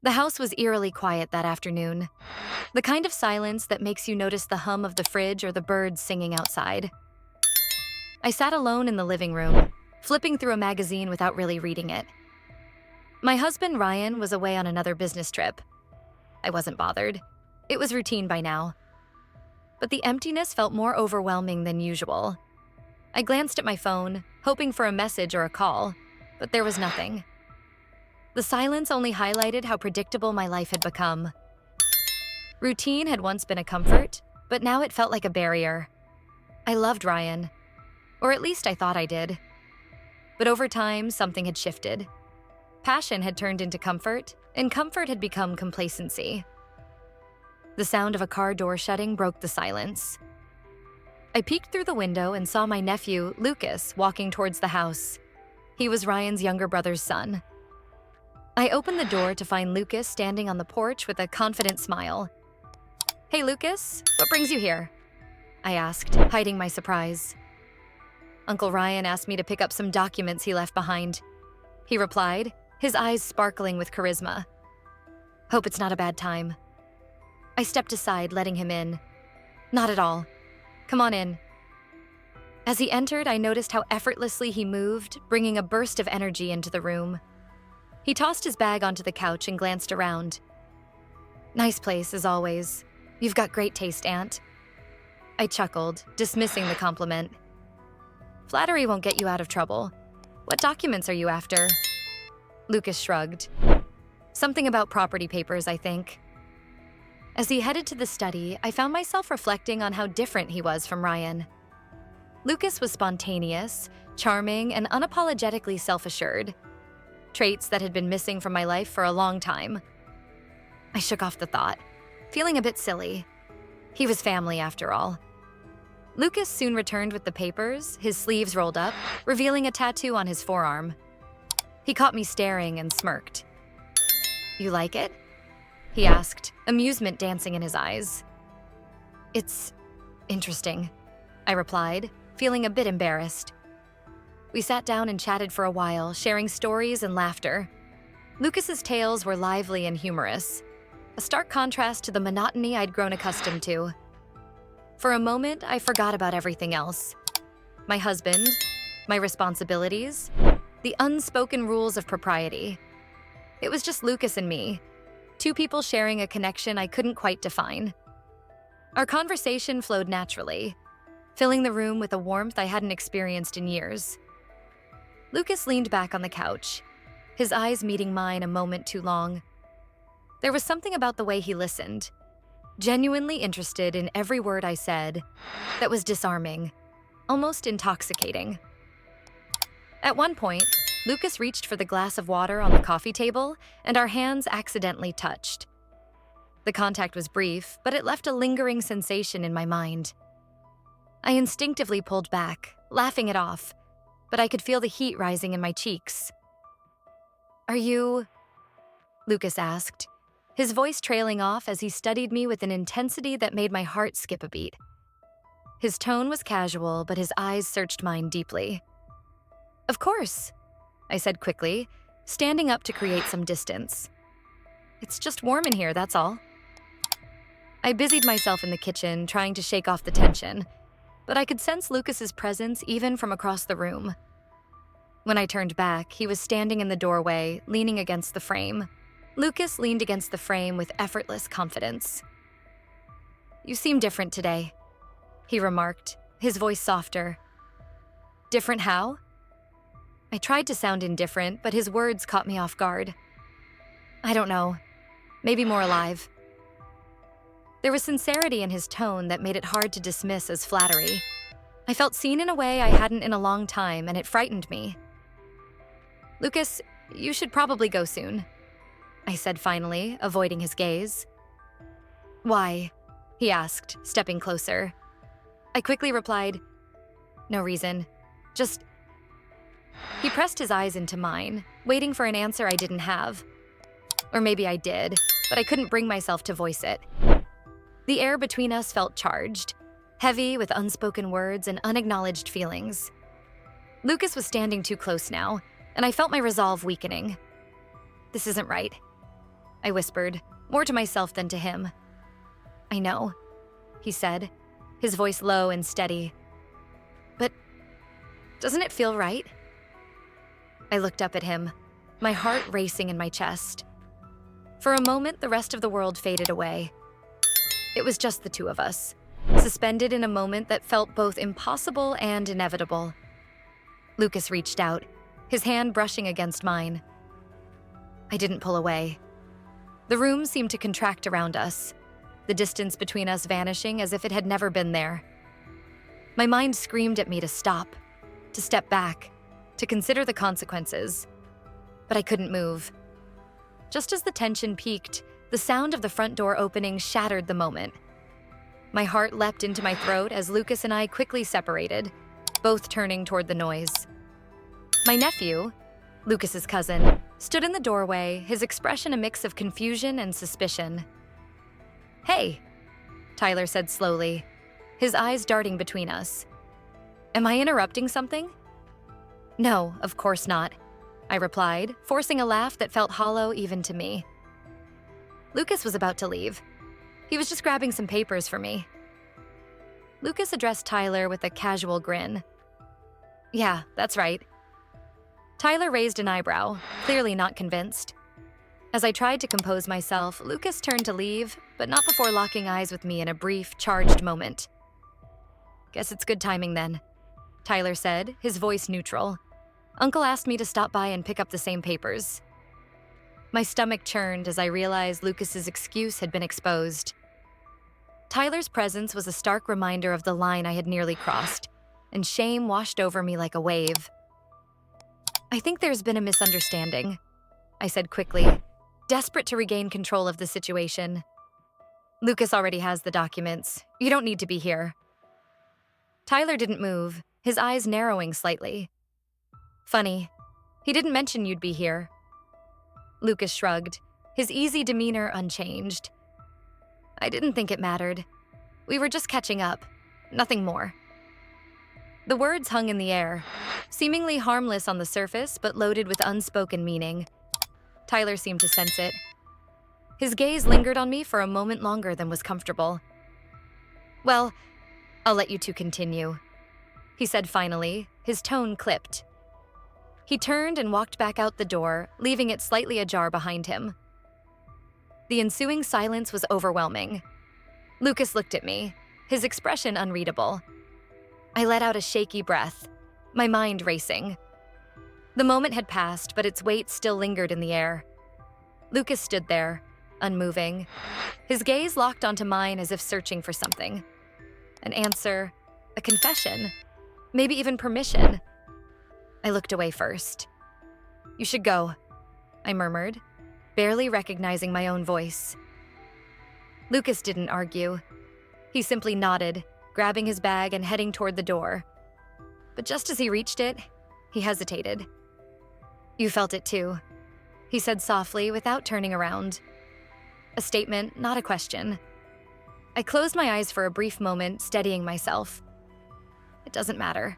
The house was eerily quiet that afternoon, the kind of silence that makes you notice the hum of the fridge or the birds singing outside. I sat alone in the living room, flipping through a magazine without really reading it. My husband, Ryan, was away on another business trip. I wasn't bothered. It was routine by now. But the emptiness felt more overwhelming than usual. I glanced at my phone, hoping for a message or a call, but there was nothing. The silence only highlighted how predictable my life had become. Routine had once been a comfort, but now it felt like a barrier. I loved Ryan, or at least I thought I did. But over time, something had shifted. Passion had turned into comfort, and comfort had become complacency. The sound of a car door shutting broke the silence. I peeked through the window and saw my nephew, Lucas, walking towards the house. He was Ryan's younger brother's son. I opened the door to find Lucas standing on the porch with a confident smile. "Hey, Lucas, what brings you here?" I asked, hiding my surprise. "Uncle Ryan asked me to pick up some documents he left behind," he replied, his eyes sparkling with charisma. "Hope it's not a bad time." I stepped aside, letting him in. "Not at all. Come on in." As he entered, I noticed how effortlessly he moved, bringing a burst of energy into the room. He tossed his bag onto the couch and glanced around. "Nice place, as always. You've got great taste, Aunt." I chuckled, dismissing the compliment. "Flattery won't get you out of trouble. What documents are you after?" Lucas shrugged. "Something about property papers, I think." As he headed to the study, I found myself reflecting on how different he was from Ryan. Lucas was spontaneous, charming, and unapologetically self-assured. Traits that had been missing from my life for a long time. I shook off the thought, feeling a bit silly. He was family, after all. Lucas soon returned with the papers, his sleeves rolled up, revealing a tattoo on his forearm. He caught me staring and smirked. "You like it?" he asked, amusement dancing in his eyes. "It's interesting," I replied, feeling a bit embarrassed. We sat down and chatted for a while, sharing stories and laughter. Lucas's tales were lively and humorous, a stark contrast to the monotony I'd grown accustomed to. For a moment, I forgot about everything else. My husband, my responsibilities, the unspoken rules of propriety. It was just Lucas and me, two people sharing a connection I couldn't quite define. Our conversation flowed naturally, filling the room with a warmth I hadn't experienced in years. Lucas leaned back on the couch, his eyes meeting mine a moment too long. There was something about the way he listened, genuinely interested in every word I said, that was disarming, almost intoxicating. At one point, Lucas reached for the glass of water on the coffee table, and our hands accidentally touched. The contact was brief, but it left a lingering sensation in my mind. I instinctively pulled back, laughing it off, but I could feel the heat rising in my cheeks. "Are you?" Lucas asked, his voice trailing off as he studied me with an intensity that made my heart skip a beat. His tone was casual, but his eyes searched mine deeply. "Of course," I said quickly, standing up to create some distance. "It's just warm in here, that's all." I busied myself in the kitchen, trying to shake off the tension, but I could sense Lucas's presence even from across the room. When I turned back, he was standing in the doorway, leaning against the frame. Lucas leaned against the frame with effortless confidence. "You seem different today," he remarked, his voice softer. "Different how?" I tried to sound indifferent, but his words caught me off guard. "I don't know. Maybe more alive." There was sincerity in his tone that made it hard to dismiss as flattery. I felt seen in a way I hadn't in a long time, and it frightened me. "Lucas, you should probably go soon," I said finally, avoiding his gaze. "Why?" he asked, stepping closer. I quickly replied, "No reason. Just..." He pressed his eyes into mine, waiting for an answer I didn't have. Or maybe I did, but I couldn't bring myself to voice it. The air between us felt charged, heavy with unspoken words and unacknowledged feelings. Lucas was standing too close now, and I felt my resolve weakening. This isn't right. I whispered, more to myself than to him. I know, he said, his voice low and steady. But doesn't it feel right? I looked up at him, my heart racing in my chest. For a moment, the rest of the world faded away. It was just the two of us, suspended in a moment that felt both impossible and inevitable. Lucas reached out, his hand brushing against mine. I didn't pull away. The room seemed to contract around us, the distance between us vanishing as if it had never been there. My mind screamed at me to stop, to step back, to consider the consequences. But I couldn't move. Just as the tension peaked, the sound of the front door opening shattered the moment. My heart leapt into my throat as Lucas and I quickly separated, both turning toward the noise. My nephew, Lucas's cousin, stood in the doorway, his expression a mix of confusion and suspicion. "Hey," Tyler said slowly, his eyes darting between us. "Am I interrupting something?" "No, of course not," I replied, forcing a laugh that felt hollow even to me. Lucas was about to leave. He was just grabbing some papers for me. Lucas addressed Tyler with a casual grin. "Yeah, that's right." Tyler raised an eyebrow, clearly not convinced. As I tried to compose myself, Lucas turned to leave, but not before locking eyes with me in a brief, charged moment. "Guess it's good timing then," Tyler said, his voice neutral. "Uncle asked me to stop by and pick up the same papers." My stomach churned as I realized Lucas's excuse had been exposed. Tyler's presence was a stark reminder of the line I had nearly crossed, and shame washed over me like a wave. "I think there's been a misunderstanding," I said quickly, desperate to regain control of the situation. "Lucas already has the documents. You don't need to be here." Tyler didn't move, his eyes narrowing slightly. "Funny, he didn't mention you'd be here." Lucas shrugged, his easy demeanor unchanged. "I didn't think it mattered. We were just catching up, nothing more." The words hung in the air, seemingly harmless on the surface but loaded with unspoken meaning. Tyler seemed to sense it. His gaze lingered on me for a moment longer than was comfortable. "Well, I'll let you two continue," he said finally, his tone clipped. He turned and walked back out the door, leaving it slightly ajar behind him. The ensuing silence was overwhelming. Lucas looked at me, his expression unreadable. I let out a shaky breath, my mind racing. The moment had passed, but its weight still lingered in the air. Lucas stood there, unmoving, his gaze locked onto mine as if searching for something. An answer, a confession, maybe even permission. I looked away first. "You should go," I murmured, barely recognizing my own voice. Lucas didn't argue. He simply nodded, grabbing his bag and heading toward the door. But just as he reached it, he hesitated. "You felt it too," he said softly without turning around. A statement, not a question. I closed my eyes for a brief moment, steadying myself. It doesn't matter.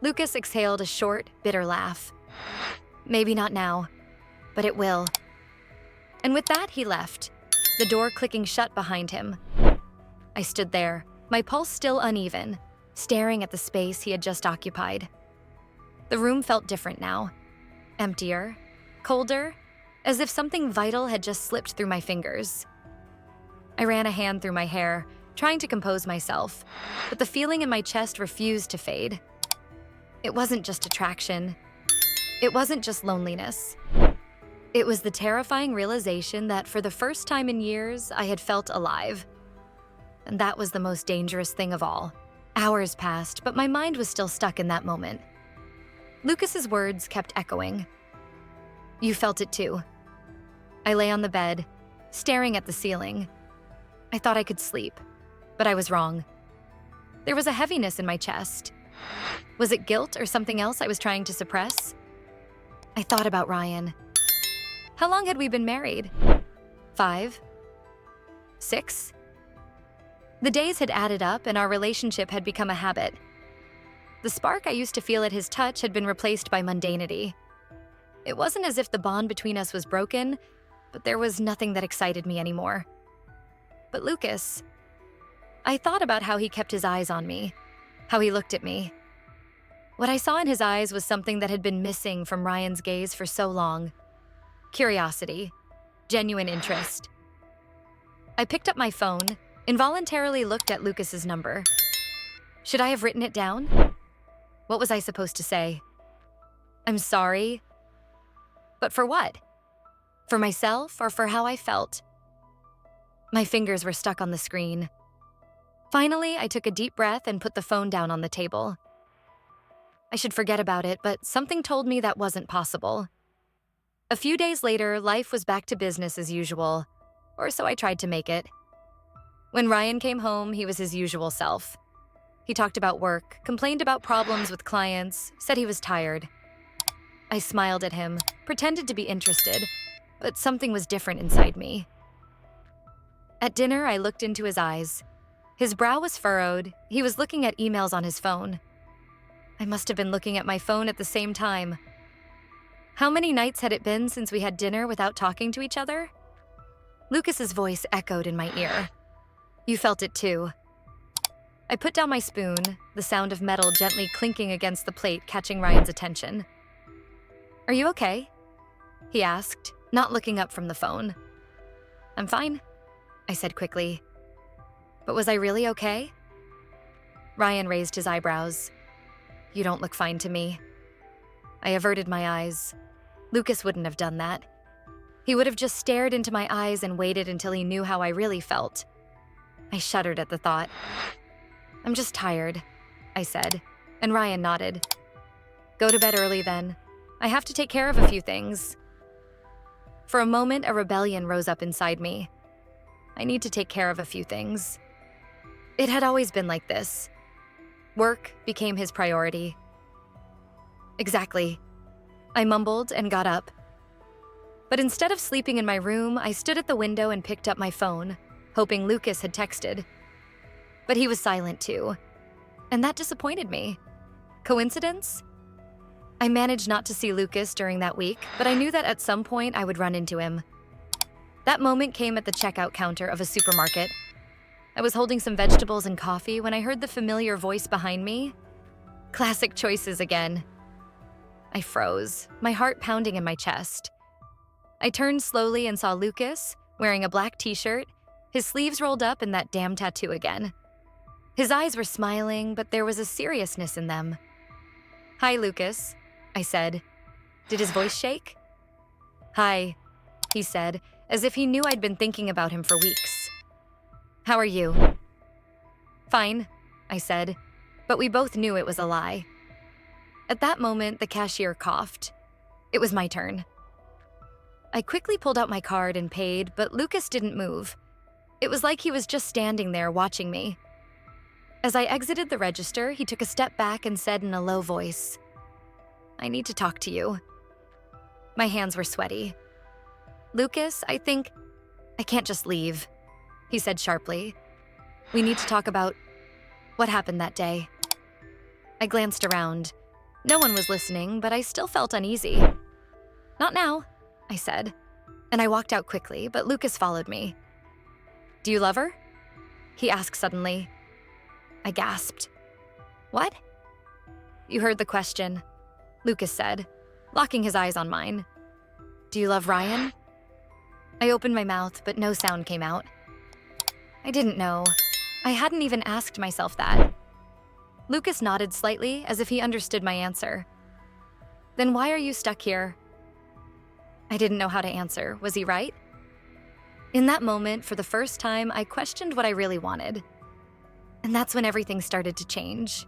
Lucas exhaled a short, bitter laugh. "Maybe not now, but it will." And with that, he left, the door clicking shut behind him. I stood there, my pulse still uneven, staring at the space he had just occupied. The room felt different now. Emptier, colder, as if something vital had just slipped through my fingers. I ran a hand through my hair, trying to compose myself, but the feeling in my chest refused to fade. It wasn't just attraction. It wasn't just loneliness. It was the terrifying realization that for the first time in years, I had felt alive. And that was the most dangerous thing of all. Hours passed, but my mind was still stuck in that moment. Lucas's words kept echoing. "You felt it too." I lay on the bed, staring at the ceiling. I thought I could sleep, but I was wrong. There was a heaviness in my chest. Was it guilt or something else I was trying to suppress? I thought about Ryan. How long had we been married? 5? 6? The days had added up and our relationship had become a habit. The spark I used to feel at his touch had been replaced by mundanity. It wasn't as if the bond between us was broken, but there was nothing that excited me anymore. But Lucas, I thought about how he kept his eyes on me, how he looked at me. What I saw in his eyes was something that had been missing from Ryan's gaze for so long. Curiosity, genuine interest. I picked up my phone, involuntarily looked at Lucas's number. Should I have written it down? What was I supposed to say? I'm sorry. But for what? For myself or for how I felt? My fingers were stuck on the screen. Finally, I took a deep breath and put the phone down on the table. I should forget about it, but something told me that wasn't possible. A few days later, life was back to business as usual, or so I tried to make it. When Ryan came home, he was his usual self. He talked about work, complained about problems with clients, said he was tired. I smiled at him, pretended to be interested, but something was different inside me. At dinner, I looked into his eyes. His brow was furrowed. He was looking at emails on his phone. I must have been looking at my phone at the same time. How many nights had it been since we had dinner without talking to each other? Lucas's voice echoed in my ear. You felt it too. I put down my spoon, the sound of metal gently clinking against the plate catching Ryan's attention. Are you okay? He asked, not looking up from the phone. I'm fine, I said quickly. But was I really okay? Ryan raised his eyebrows. You don't look fine to me. I averted my eyes. Lucas wouldn't have done that. He would have just stared into my eyes and waited until he knew how I really felt. I shuddered at the thought. I'm just tired, I said, and Ryan nodded. Go to bed early then. I have to take care of a few things. For a moment, a rebellion rose up inside me. I need to take care of a few things. It had always been like this. Work became his priority. Exactly. I mumbled and got up. But instead of sleeping in my room, I stood at the window and picked up my phone, hoping Lucas had texted. But he was silent too, and that disappointed me. Coincidence? I managed not to see Lucas during that week, but I knew that at some point I would run into him. That moment came at the checkout counter of a supermarket. I was holding some vegetables and coffee when I heard the familiar voice behind me. Classic choices again. I froze, my heart pounding in my chest. I turned slowly and saw Lucas, wearing a black t-shirt, his sleeves rolled up and that damn tattoo again. His eyes were smiling, but there was a seriousness in them. Hi, Lucas, I said. Did his voice shake? Hi, he said, as if he knew I'd been thinking about him for weeks. How are you? Fine, I said, but we both knew it was a lie. At that moment, the cashier coughed. It was my turn. I quickly pulled out my card and paid, but Lucas didn't move. It was like he was just standing there watching me. As I exited the register, he took a step back and said in a low voice, I need to talk to you. My hands were sweaty. Lucas, I think I can't just leave, he said sharply. We need to talk about what happened that day. I glanced around. No one was listening, but I still felt uneasy. Not now, I said, and I walked out quickly, but Lucas followed me. Do you love her? He asked suddenly. I gasped. What? You heard the question, Lucas said, locking his eyes on mine. Do you love Ryan? I opened my mouth, but no sound came out. I didn't know. I hadn't even asked myself that. Lucas nodded slightly, as if he understood my answer. Then why are you stuck here? I didn't know how to answer. Was he right? In that moment, for the first time, I questioned what I really wanted. And that's when everything started to change.